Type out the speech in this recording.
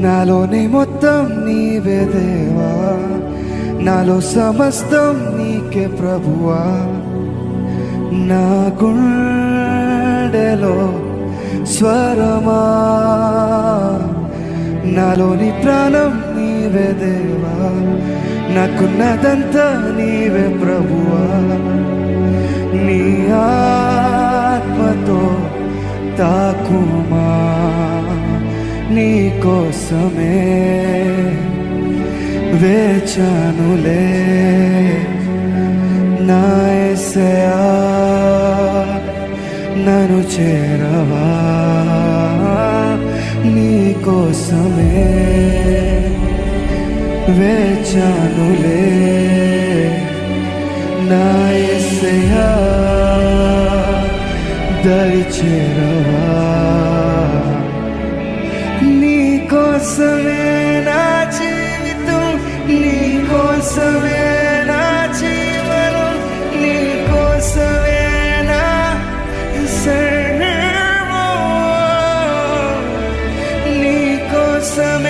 నాలోనే మొత్తం నీవే దేవా, నాలో సమస్తం నీకే ప్రభువా. నా గుండెలో స్వరమా, నాలోని ప్రాణం నీవే దేవా, నాకున్నదంతా నీవే ప్రభువా. నీ ఆత్మతో తాకుమా, నీ కోసమే వేచానులే నా యేసయ్యా. నన్ను చేరవా, నీ కోసమే వేచానులే నా యేసయ్యా. దరి చేరవా, నీ కోసమే నా జీవితం, నీ కోసమే నా జీవనం, నీ కోసమే నా సర్వం, నీ కోసమే